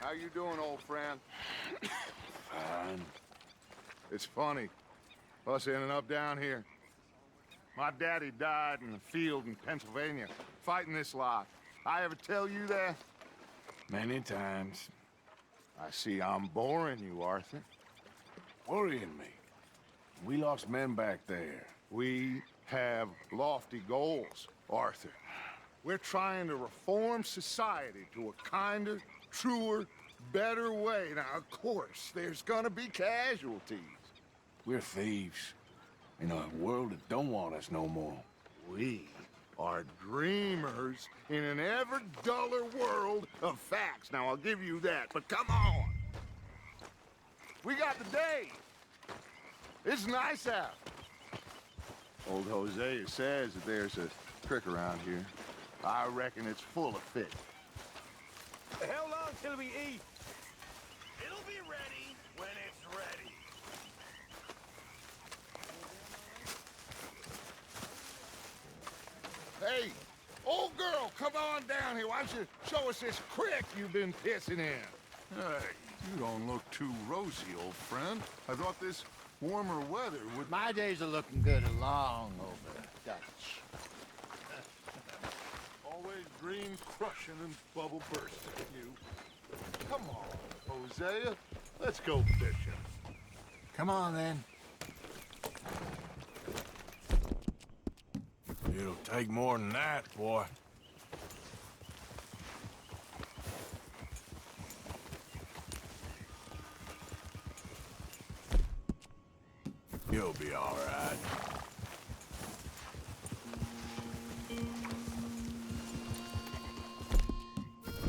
How you doing, old friend? Fine. It's funny, us ending up down here. My daddy died in the field in Pennsylvania, fighting this lot. I ever tell you that? Many times. I see I'm boring you, Arthur. Worrying me. We lost men back there. We have lofty goals, Arthur. We're trying to reform society to a kinder, truer, better way. Now, of course, there's gonna be casualties. We're thieves. In a world that don't want us no more. We are dreamers in an ever duller world of facts. Now, I'll give you that, but come on. We got the day. It's nice out. Old Hosea says that there's a creek around here. I reckon it's full of fish. How long till we eat? It'll be ready when it's ready. Hey, old girl, come on down here. Why don't you show us this creek you've been pissing in? Hey, you don't look too rosy, old friend. I thought this warmer weather would... My days are looking good along over Dutch. Always dream crushing and bubble bursting, you. Come on, Hosea. Let's go fishing. Come on, then. It'll take more than that, boy. You'll be all right.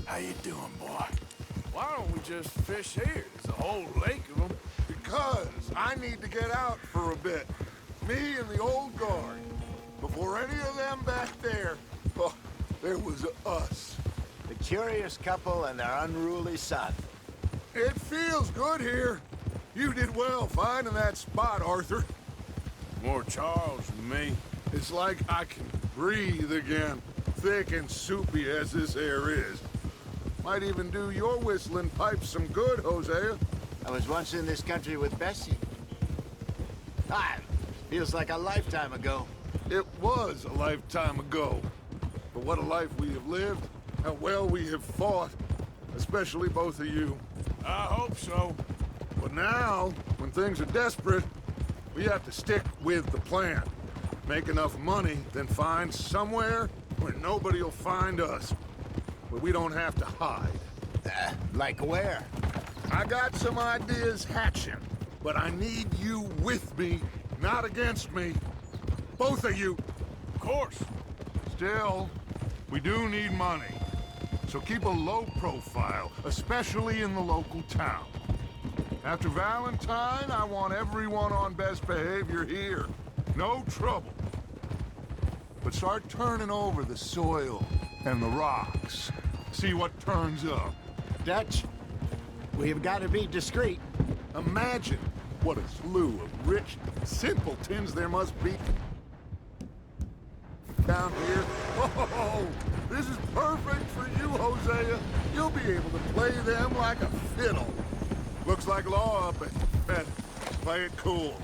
How you doing, boy? Why don't we just fish here? There's a whole lake of them. Because I need to get out for a bit. Me and the old guard. Before any of them back there, oh, there was us. The curious couple and their unruly son. It feels good here. You did well finding that spot, Arthur. More Charles than me. It's like I can breathe again, thick and soupy as this air is. Might even do your whistling pipes some good, Hosea. I was once in this country with Bessie. Feels like a lifetime ago. It was a lifetime ago. But what a life we have lived, how well we have fought, especially both of you. I hope so. But now, when things are desperate, we have to stick with the plan. Make enough money, then find somewhere where nobody will find us. Where we don't have to hide. Like where? I got some ideas hatching, but I need you with me, not against me. Both of you. Of course. Still, we do need money. So keep a low profile, especially in the local town. After Valentine, I want everyone on best behavior here. No trouble. But start turning over the soil and the rocks. See what turns up. Dutch, we've got to be discreet. Imagine what a slew of rich simpletons there must be down here. Oh, this is perfect for you, Hosea. You'll be able to play them like a fiddle. Looks like law up at play it cool.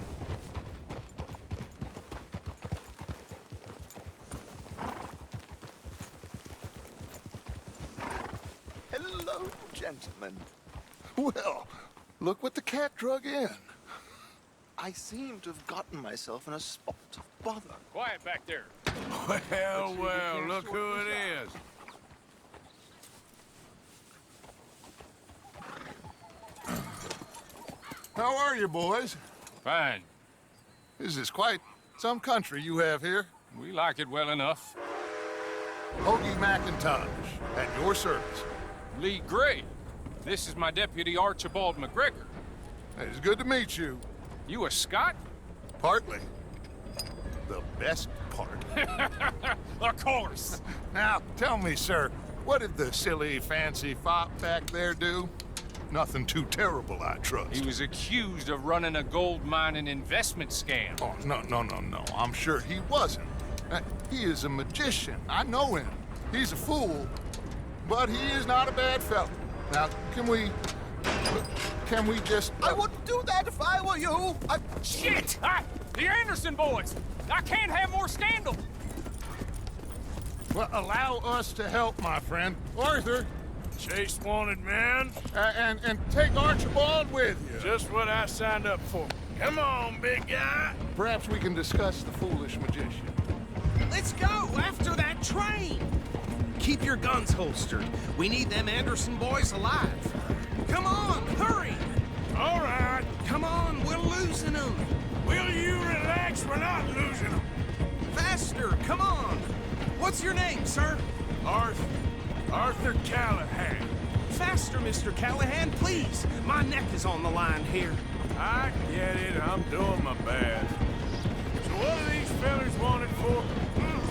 Hello, gentlemen. Well, look what the cat drug in. I seem to have gotten myself in a spot of bother. Quiet back there. Well, well, look who it is. How are you, boys? Fine. This is quite some country you have here. We like it well enough. Hoagie McIntosh, at your service. Lee Gray. This is my deputy Archibald McGregor. It's good to meet you. You a Scot? Partly. The best part. Of course. Now, tell me, sir, what did the silly, fancy fop back there do? Nothing too terrible, I trust. He was accused of running a gold mining investment scam. Oh, no. I'm sure he wasn't. He is a magician. I know him. He's a fool. But he is not a bad fellow. Now, can we just... I wouldn't do that if I were you. Shit! The Anderson boys! I can't have more scandal! Well, allow us to help, my friend. Arthur, Chase wanted man. and take Archibald with you. Just what I signed up for. Come on, big guy. Perhaps we can discuss the foolish magician. Let's go after that train! Keep your guns holstered. We need them Anderson boys alive. Come on, hurry! All right. Come on, we're losing them. Will you relax? We're not losing them. Faster, come on. What's your name, sir? Arthur Callahan. Faster, Mr. Callahan, please. My neck is on the line here. I get it. I'm doing my best. So what are these fellas wanted for?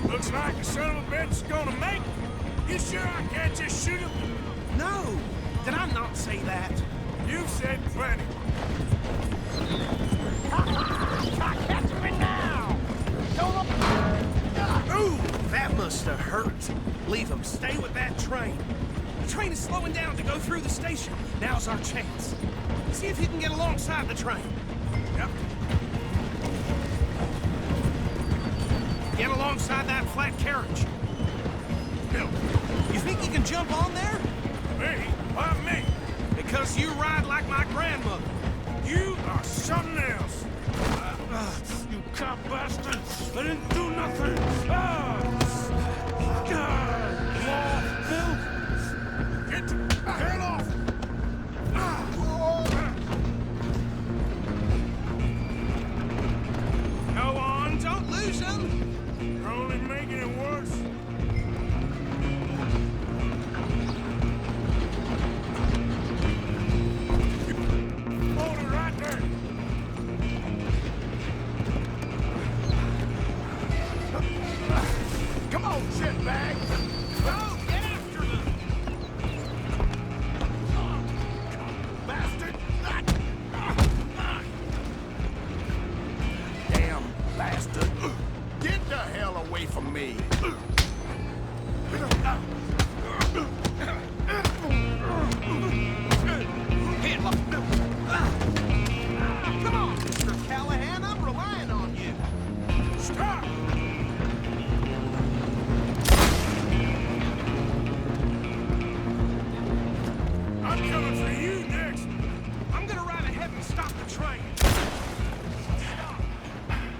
Looks like the son of a bitch is gonna make it. You sure I can't just shoot him? No, did I not say that? You've said plenty. Catch me now! Ooh, that must have hurt. Leave them. Stay with that train. The train is slowing down to go through the station. Now's our chance. See if you can get alongside the train. Yep. Get alongside that flat carriage. Bill, you think you can jump on there? Me? Why me? Because you ride like my grandmother. You are something else. You cop bastard! I didn't do nothing! Bill! Get the hell off! Go on, don't lose them. You're only making it worse. Hold it right there! Come on, shitbag! Go, get after them. Bastard! Damn bastard. Get the hell away from me. Come on, Mr. Callahan, I'm relying on you. Stop! I'm coming for you next! I'm gonna ride ahead and stop the train.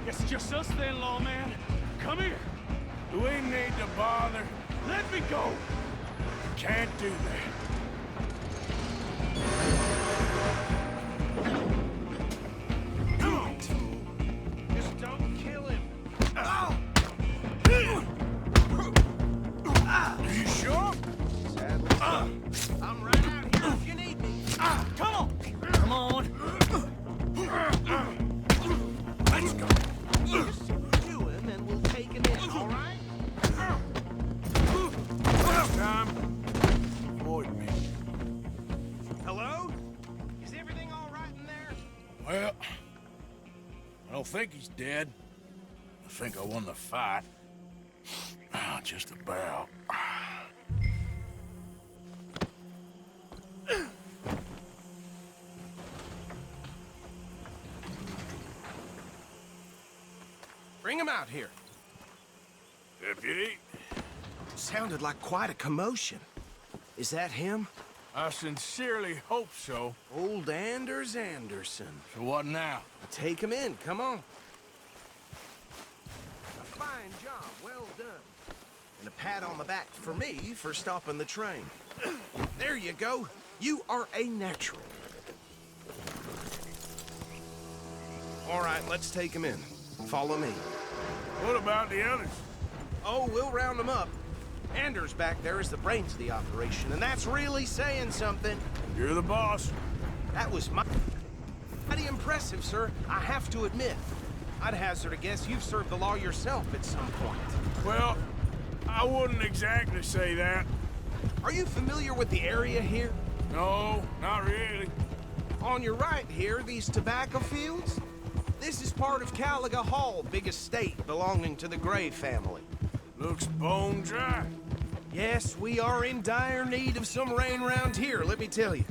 It's just us then, lawman. Come here. We need to bother. Let me go. Can't do that. Come on. Just don't kill him. You sure? I'm right out here if you need me. Come on. Come on. Let's go. Just do him and we'll take him in, all right? This time, avoid me. Hello? Is everything all right in there? Well, I don't think he's dead. I think I won the fight. Just about. Bring him out here. Deputy, Sounded like quite a commotion. Is that him? I sincerely hope so. Old Anders Anderson. So what now? Take him in, come on. A fine job, well done. And a pat on the back for me for stopping the train. There you go. You are a natural. All right, let's take him in. Follow me. What about the others? Oh, we'll round them up. Anders back there is the brains of the operation, and that's really saying something. You're the boss. That was mighty impressive, sir. I have to admit. I'd hazard a guess you've served the law yourself at some point. Well, I wouldn't exactly say that. Are you familiar with the area here? No, not really. On your right here, these tobacco fields? This is part of Caliga Hall, big estate belonging to the Gray family. Looks bone dry. Yes, we are in dire need of some rain around here, let me tell you.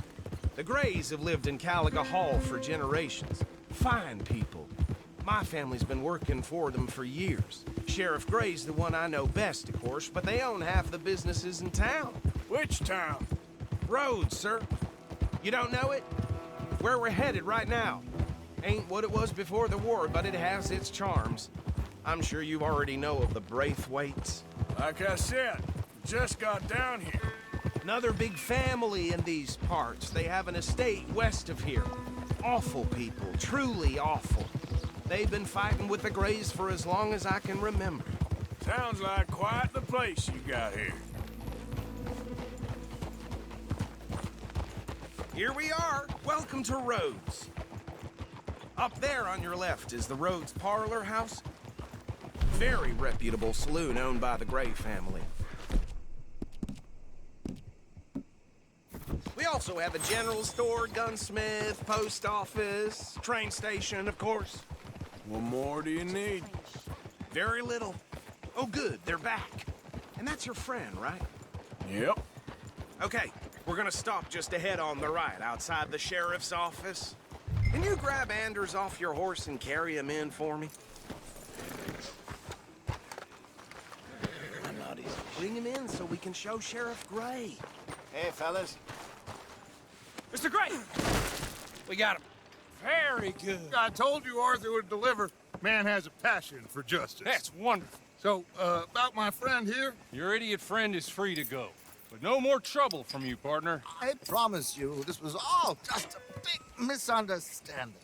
The Grays have lived in Caliga Hall for generations. Fine people. My family's been working for them for years. Sheriff Gray's the one I know best, of course, but they own half the businesses in town. Which town? Rhodes, sir. You don't know it? Where we're headed right now. Ain't what it was before the war, but it has its charms. I'm sure you already know of the Braithwaites. Like I said, just got down here. Another big family in these parts. They have an estate west of here. Awful people, truly awful. They've been fighting with the Grays for as long as I can remember. Sounds like quite the place you got here. Here we are. Welcome to Rhodes. Up there on your left is the Rhodes Parlor House. Very reputable saloon owned by the Gray family. We also have a general store, gunsmith, post office, train station, of course. What more do you need? Very little. Oh, good, they're back. And that's your friend, right? Yep. Okay, we're gonna stop just ahead on the right, outside the sheriff's office. Can you grab Anders off your horse and carry him in for me? I'm not easy. Bring him in so we can show Sheriff Gray. Hey, fellas. Mr. Gray! We got him. Very good. I told you Arthur would deliver. Man has a passion for justice. That's wonderful. So, about my friend here, Your idiot friend is free to go. But no more trouble from you, partner. I promise you, this was all just a big misunderstanding.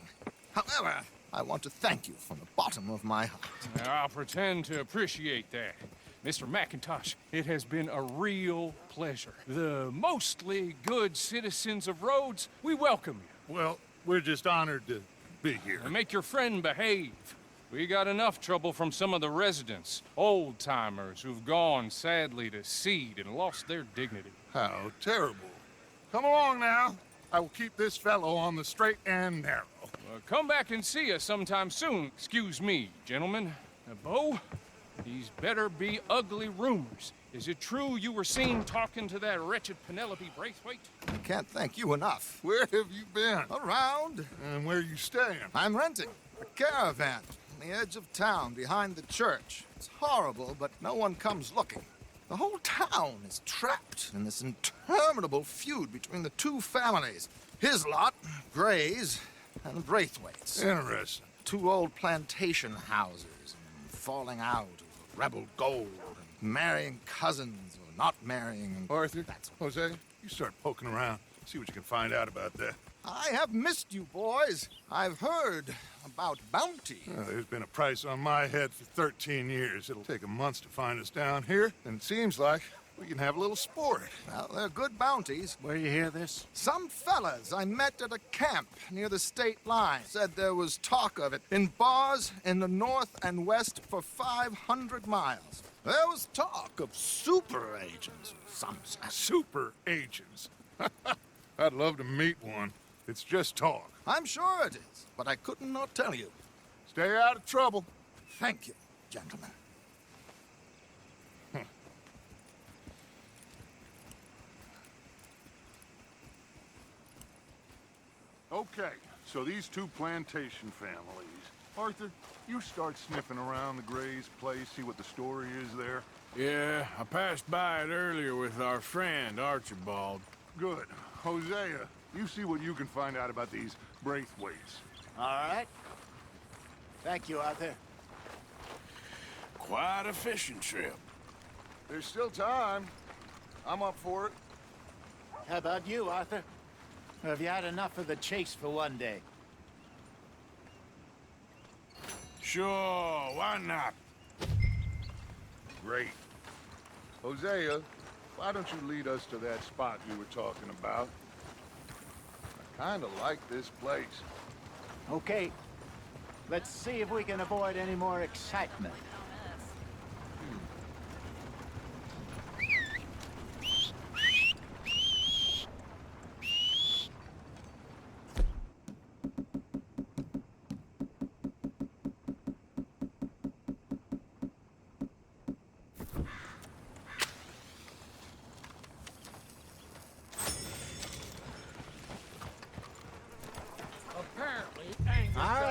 However, I want to thank you from the bottom of my heart. I'll pretend to appreciate that. Mr. McIntosh, it has been a real pleasure. The mostly good citizens of Rhodes, we welcome you. well, we're just honored to be here. And make your friend behave. We got enough trouble from some of the residents, old-timers who've gone, sadly, to seed and lost their dignity. How terrible. Come along now. I will keep this fellow on the straight and narrow. Come back and see us sometime soon. Excuse me, gentlemen. Bo, these better be ugly rumors. Is it true you were seen talking to that wretched Penelope Braithwaite? I can't thank you enough. Where have you been? Around, And where you staying? I'm renting a caravan on the edge of town behind the church. It's horrible, but no one comes looking. The whole town is trapped in this interminable feud between the two families. His lot, Gray's, and Braithwaite's. Interesting. Two old plantation houses, and falling out over rebel gold, and marrying cousins or not marrying. And Arthur, That's Jose, you start poking around. See what you can find out about that. I have missed you, boys. I've heard about bounty. There's been a price on my head for 13 years. It'll take 'em months to find us down here, and it seems like we can have a little sport. Well, they're good bounties. Where you hear this? Some fellas I met at a camp near the state line said there was talk of it in bars in the north and west for 500 miles. There was talk of super agents of some sort. Super agents. I'd love to meet one. It's just talk. I'm sure it is, but I couldn't not tell you. Stay out of trouble. Thank you, gentlemen. Okay, so these two plantation families. Arthur, you start sniffing around the Gray's place, see what the story is there. Yeah, I passed by it earlier with our friend, Archibald. Good. Hosea, you see what you can find out about these Braithwaites. All right. Thank you, Arthur. Quite a fishing trip. There's still time. I'm up for it. How about you, Arthur? Or have you had enough of the chase for one day? Sure, why not? Great. Hosea, why don't you lead us to that spot you were talking about? I kinda like this place. Okay. Let's see if we can avoid any more excitement.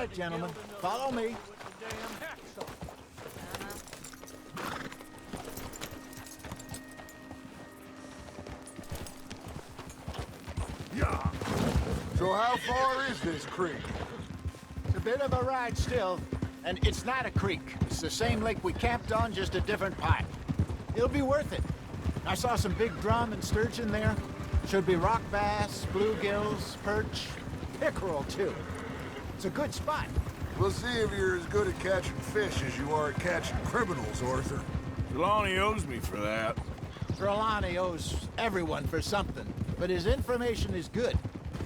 right, gentlemen. Follow me. Yeah. So how far is this creek? It's a bit of a ride still, and it's not a creek. It's the same lake we camped on, just a different part. It'll be worth it. I saw some big drum and sturgeon there. Should be rock bass, bluegills, perch, pickerel too. It's a good spot. We'll see if you're as good at catching fish as you are at catching criminals, Arthur. Trelawney owes me for that. Trelawney owes everyone for something, but his information is good.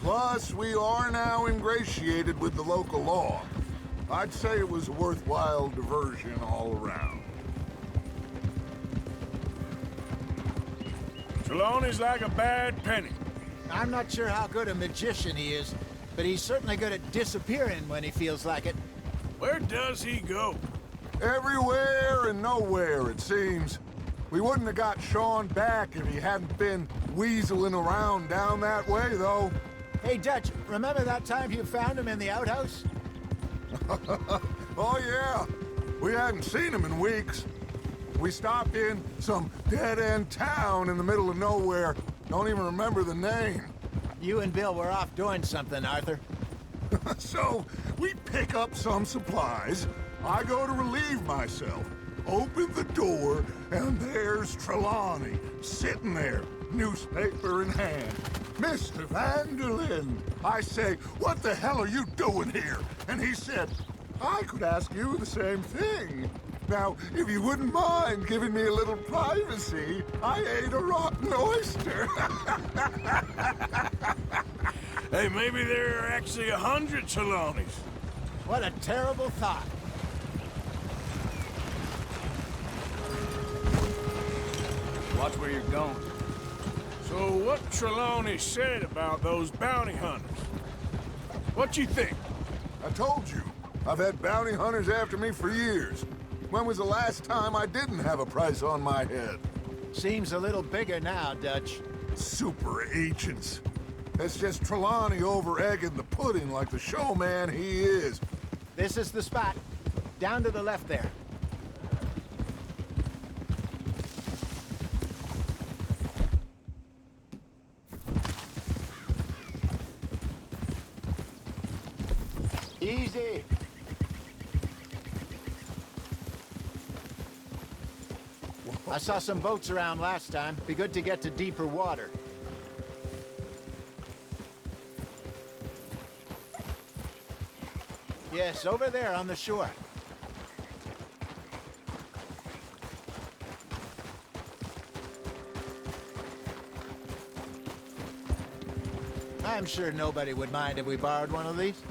Plus, we are now ingratiated with the local law. I'd say it was a worthwhile diversion all around. Trelawney's like a bad penny. I'm not sure how good a magician he is, but he's certainly good at disappearing when he feels like it. Where does he go? Everywhere and nowhere, it seems. We wouldn't have got Sean back if he hadn't been weaseling around down that way, though. Hey, Dutch, remember that time you found him in the outhouse? Oh, yeah. We hadn't seen him in weeks. We stopped in some dead-end town in the middle of nowhere. Don't even remember the name. You and Bill were off doing something, Arthur. So, we pick up some supplies. I go to relieve myself. Open the door, and there's Trelawney, sitting there, newspaper in hand. Mr. Van der Linde. I say, what the hell are you doing here? And he said, I could ask you the same thing. Now, if you wouldn't mind giving me a little privacy, I ate a rotten oyster. Hey, maybe there are actually 100 Trelawneys. What a terrible thought. Watch where you're going. So what Trelawney said about those bounty hunters? What you think? I told you, I've had bounty hunters after me for years. When was the last time I didn't have a price on my head? Seems a little bigger now, Dutch. Super agents. It's just Trelawney over-egging the pudding like the showman he is. This is the spot. Down to the left there. Easy. I saw some boats around last time. Be good to get to deeper water. Yes, over there on the shore. I'm sure nobody would mind if we borrowed one of these.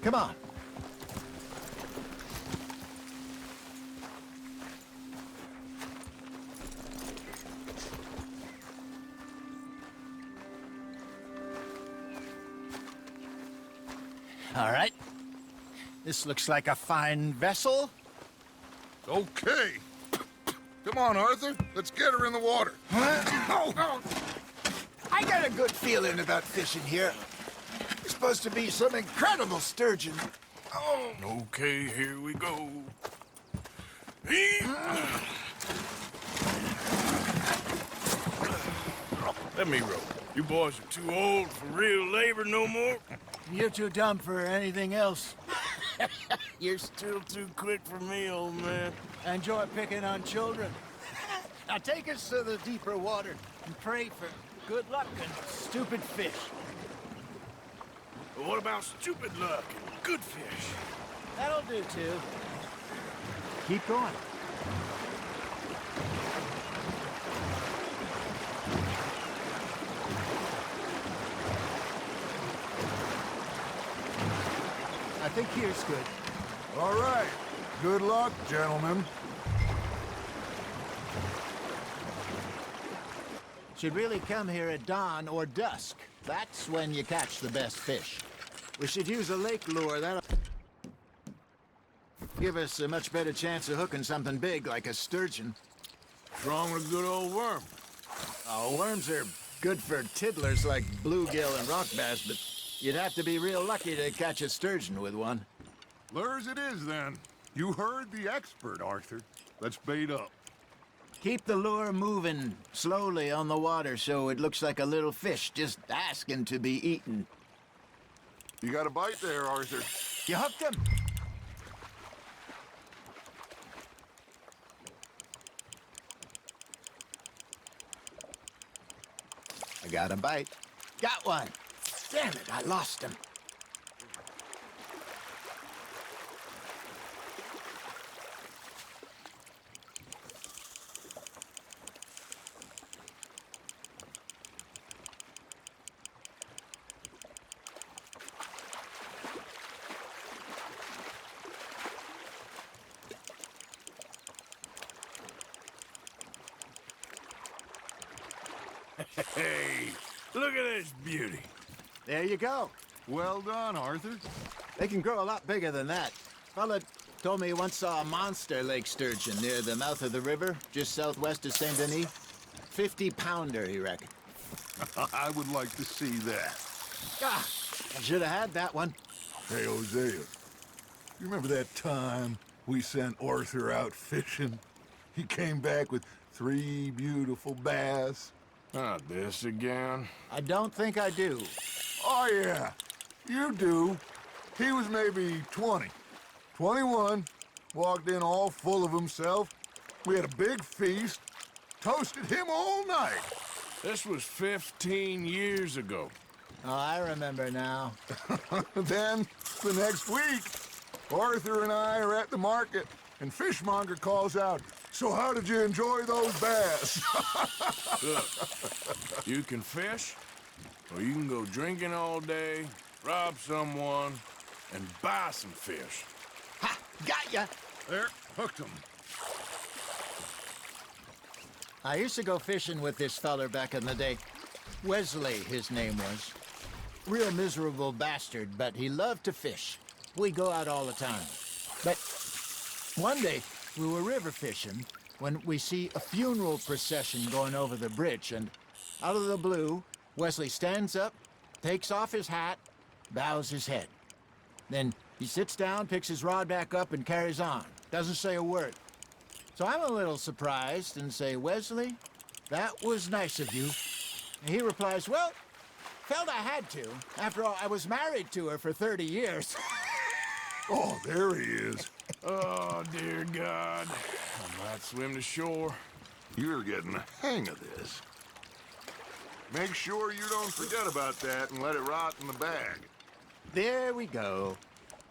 Come on. All right. This looks like a fine vessel. Okay. Come on, Arthur. Let's get her in the water. Oh. I got a good feeling about fishing here. It's supposed to be some incredible sturgeon. Oh. Okay, here we go. Let me row. You boys are too old for real labor no more. You're too dumb for anything else. You're still too quick for me, old man. Enjoy picking on children. Now take us to the deeper water and pray for good luck and stupid fish. But what about stupid luck and good fish? That'll do, too. Keep going. I think here's good. All right. Good luck, gentlemen. Should really come here at dawn or dusk. That's when you catch the best fish. We should use a lake lure. That'll give us a much better chance of hooking something big like a sturgeon. What's wrong with a good old worm? Oh, worms are good for tiddlers like bluegill and rock bass, but you'd have to be real lucky to catch a sturgeon with one. Lures it is, then. You heard the expert, Arthur. Let's bait up. Keep the lure moving slowly on the water so it looks like a little fish just asking to be eaten. You got a bite there, Arthur. You hooked him? I got a bite. Got one. Damn it, I lost him. Hey, look at this beauty. There you go. Well done, Arthur. They can grow a lot bigger than that. Fella told me he once saw a monster lake sturgeon near the mouth of the river, just southwest of Saint Denis. 50-pounder, he reckoned. I would like to see that. Ah, I should have had that one. Hey, Hosea. You remember that time we sent Arthur out fishing? He came back with 3 beautiful bass. Not this again. I don't think I do. Oh, yeah. You do. He was maybe 20. 21. Walked in all full of himself. We had a big feast. Toasted him all night. This was 15 years ago. Oh, I remember now. Then, the next week, Arthur and I are at the market, and Fishmonger calls out, "So how did you enjoy those bass?" Look, you can fish, or you can go drinking all day, rob someone, and buy some fish. Ha! Got ya! There, hooked him. I used to go fishing with this feller back in the day. Wesley, his name was. Real miserable bastard, but he loved to fish. We go out all the time. But one day, we were river fishing when we see a funeral procession going over the bridge, and out of the blue, Wesley stands up, takes off his hat, bows his head. Then he sits down, picks his rod back up, and carries on. Doesn't say a word. So I'm a little surprised and say, "Wesley, that was nice of you." And he replies, "Well, felt I had to. After all, I was married to her for 30 years. Oh, there he is. Oh, dear God. I might swim to shore. You're getting the hang of this. Make sure you don't forget about that and let it rot in the bag. There we go.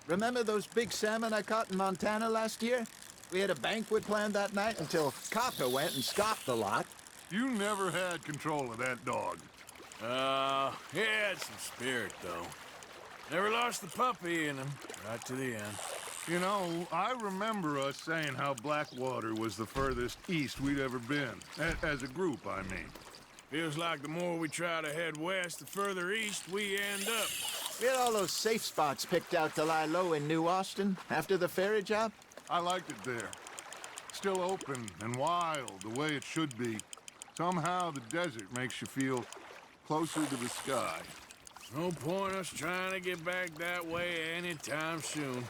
Remember those big salmon I caught in Montana last year? We had a banquet planned that night until Copper went and scoffed the lot. You never had control of that dog. He had some spirit, though. Never lost the puppy in him, right to the end. You know, I remember us saying how Blackwater was the furthest east we'd ever been. As a group, I mean. Feels like the more we try to head west, the further east we end up. We had all those safe spots picked out to lie low in New Austin after the ferry job. I liked it there. Still open and wild, the way it should be. Somehow the desert makes you feel closer to the sky. No point us trying to get back that way anytime soon.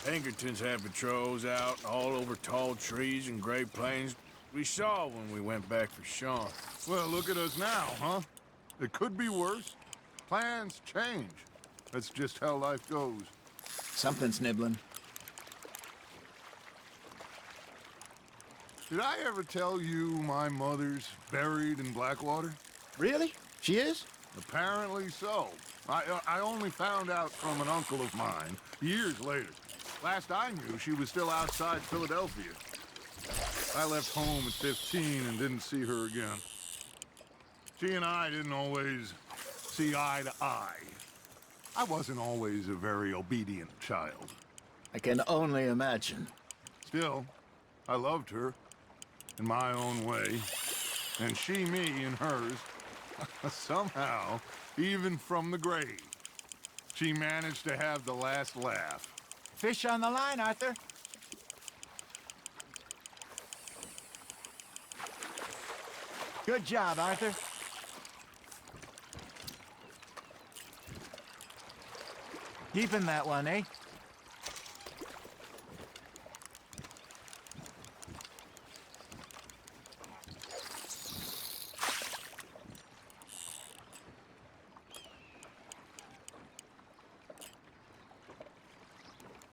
Pinkertons had patrols out all over tall trees and Great Plains. We saw when we went back for Sean. Well, look at us now, huh? It could be worse. Plans change. That's just how life goes. Something's nibbling. Did I ever tell you my mother's buried in Blackwater? Really? She is? Apparently so. I only found out from an uncle of mine years later. Last I knew, she was still outside Philadelphia. I left home at 15 and didn't see her again. She and I didn't always see eye to eye. I wasn't always a very obedient child. I can only imagine. Still, I loved her in my own way, and she me in hers. Somehow, even from the grave, she managed to have the last laugh. Fish on the line, Arthur. Good job, Arthur. Keeping that one, eh?